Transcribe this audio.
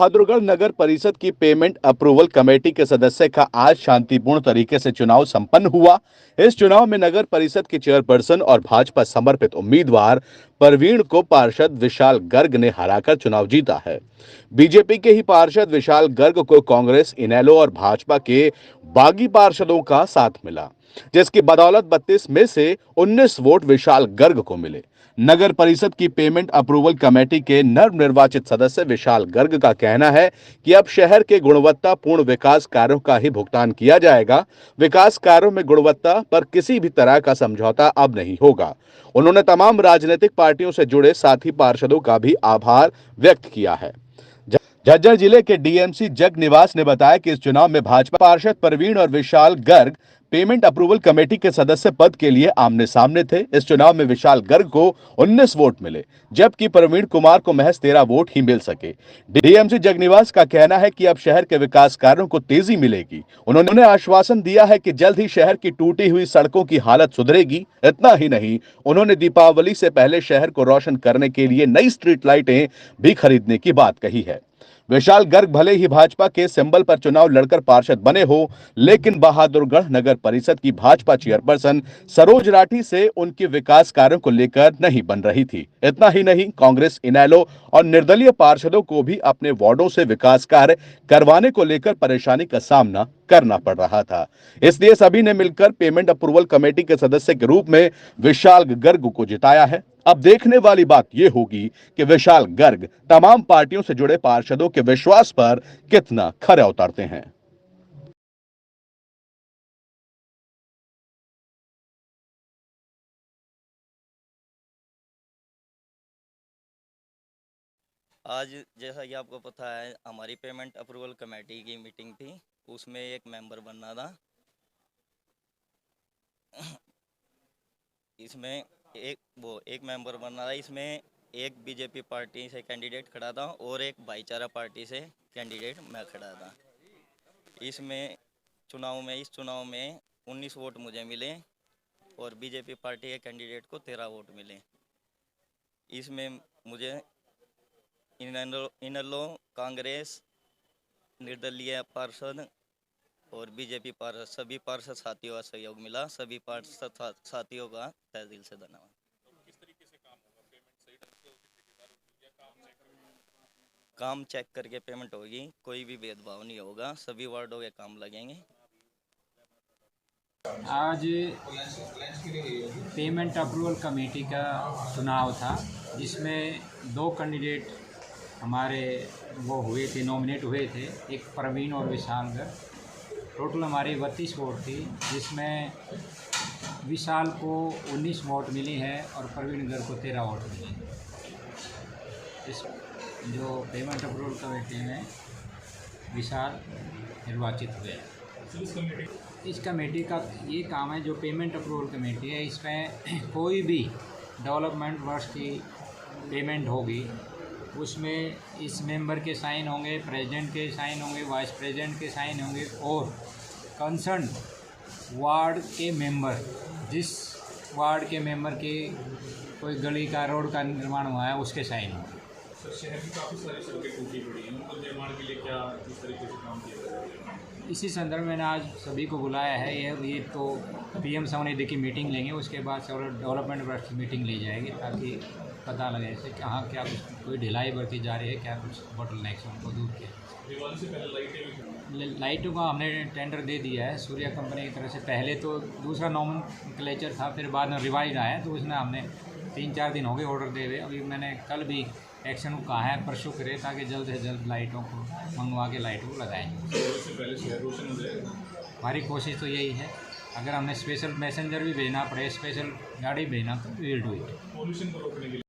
बहादुरगढ़ नगर परिषद की payment approval committee के सदस्य का आज शांतिपूर्ण तरीके से चुनाव संपन्न हुआ। इस चुनाव में नगर परिषद की चेयरपर्सन और भाजपा समर्पित उम्मीदवार परवीन को पार्षद विशाल गर्ग ने हराकर चुनाव जीता है। बीजेपी के ही पार्षद विशाल गर्ग को कांग्रेस, इनेलो और भाजपा के बागी पार्षदों का साथ मिला, जिसकी बदौलत 32 में से 19 वोट विशाल गर्ग को मिले। नगर परिषद की पेमेंट अप्रूवल कमेटी के नवनिर्वाचित सदस्य विशाल गर्ग का कहना है कि अब शहर के गुणवत्तापूर्ण विकास कार्यों का ही भुगतान किया जाएगा। विकास कार्यों में गुणवत्ता पर किसी भी तरह का समझौता अब नहीं होगा। उन्होंने तमाम राजनीतिक पार्टियों से जुड़े साथी पार्षदों का भी आभार व्यक्त किया है। झज्जर जिले के डीएमसी जग निवास ने बताया कि इस चुनाव में भाजपा पार्षद परवीन और विशाल गर्ग पेमेंट अप्रूवल कमेटी के सदस्य पद के लिए आमने सामने थे। इस चुनाव में विशाल गर्ग को 19 वोट मिले, जबकि प्रवीण कुमार को महज 13 वोट ही मिल सके। डीएमसी जगनिवास का कहना है कि अब शहर के विकास कार्यों को तेजी मिलेगी। उन्होंने आश्वासन दिया है कि जल्द ही शहर की टूटी हुई सड़कों की हालत सुधरेगी। इतना ही नहीं, उन्होंने दीपावली से पहले शहर को रोशन करने के लिए नई स्ट्रीट लाइटें भी खरीदने की बात कही है। विशाल गर्ग भले ही भाजपा के सिंबल पर चुनाव लड़कर पार्षद बने हो, लेकिन बहादुरगढ़ नगर परिषद की भाजपा चेयरपर्सन सरोज राठी से उनके विकास कार्यों को लेकर नहीं बन रही थी। इतना ही नहीं, कांग्रेस, इनेलो और निर्दलीय पार्षदों को भी अपने वार्डों से विकास कार्य करवाने को लेकर परेशानी का सामना करना पड़ रहा था। इसलिए सभी ने मिलकर पेमेंट अप्रूवल कमेटी के सदस्य के रूप में विशाल गर्ग को जिताया है। अब देखने वाली बात यह होगी कि विशाल गर्ग तमाम पार्टियों से जुड़े पार्षदों के विश्वास पर कितना खरे उतरते हैं। आज जैसा कि आपको पता है, हमारी पेमेंट अप्रूवल कमेटी की मीटिंग थी। उसमें एक मेंबर बनना था। इसमें एक मेंबर बनना था। इसमें एक बीजेपी पार्टी से कैंडिडेट खड़ा था और एक भाईचारा पार्टी से कैंडिडेट मैं खड़ा था। इस चुनाव में 19 वोट मुझे मिले और बीजेपी पार्टी के कैंडिडेट को 13 वोट मिले। इसमें मुझे इनेलो, कांग्रेस, निर्दलीय पार्षद और बीजेपी पार्षद सभी पार्षद साथियों का सहयोग मिला। सभी पार्षद साथियों का तहे दिल से धन्यवाद। किस तरीके से काम होगा? पेमेंट सही ढंग से होगी, ठेकेदार होगी या काम चेक करके पेमेंट होगी। कोई भी भेदभाव नहीं होगा, सभी वार्डों के काम लगेंगे। आज पेमेंट अप्रूवल कमेटी का चुनाव था, जिसमें 2 कैंडिडेट हमारे हुए थे, नॉमिनेट हुए थे, एक प्रवीण और विशाल गर्ग। टोटल हमारी 32 वोट थी, जिसमें विशाल को 19 वोट मिली है और प्रवीण गर्ग को 13 वोट मिली। इस जो पेमेंट अप्रूवल कमेटी में विशाल निर्वाचित हुए। इस कमेटी का ये काम है, जो पेमेंट अप्रूवल कमेटी है, इसमें कोई भी डेवलपमेंट वर्क की पेमेंट होगी, उसमें इस मेंबर के साइन होंगे, प्रेसिडेंट के साइन होंगे, वाइस प्रेसिडेंट के साइन होंगे और कंसर्न वार्ड के मेंबर, जिस वार्ड के मेंबर की कोई गली का, रोड का निर्माण हुआ है, उसके साइन होंगे। सर, शहर की काफ़ी सारी सड़कें टूटी पड़ी हैं, उनको निर्माण के लिए क्या किस तरीके से काम किया जाएगा? इसी संदर्भ में आज सभी को बुलाया है। ये तो पीएम समन्वय की मीटिंग लेंगे, उसके बाद डेवलपमेंट वर्क की मीटिंग ली जाएगी, ताकि पता लगे ऐसे कहाँ क्या कुछ कोई ढिलाई बरती जा रही है, क्या कुछ बोटलनेक्स उनको दूर किया। दिवाली से पहले लाइटों का हमने टेंडर दे दिया है सूर्या कंपनी की तरफ से। पहले तो दूसरा नॉमेनक्लेचर था, फिर बाद में रिवाइज आया, तो उसमें हमने 3-4 दिन हो गए ऑर्डर दे हुए। अभी मैंने कल भी एक्शन को कहा है, परसों करे, ताकि जल्द से जल्द लाइटों को मंगवा के लाइटों को लगाएं। से पहले शहर रोशन हो जाएगा। हमारी कोशिश तो यही है। अगर हमने स्पेशल मैसेंजर भी भेजना पड़े, स्पेशल गाड़ी भेजना, तो we will do it. Pollution को रोकने के लिए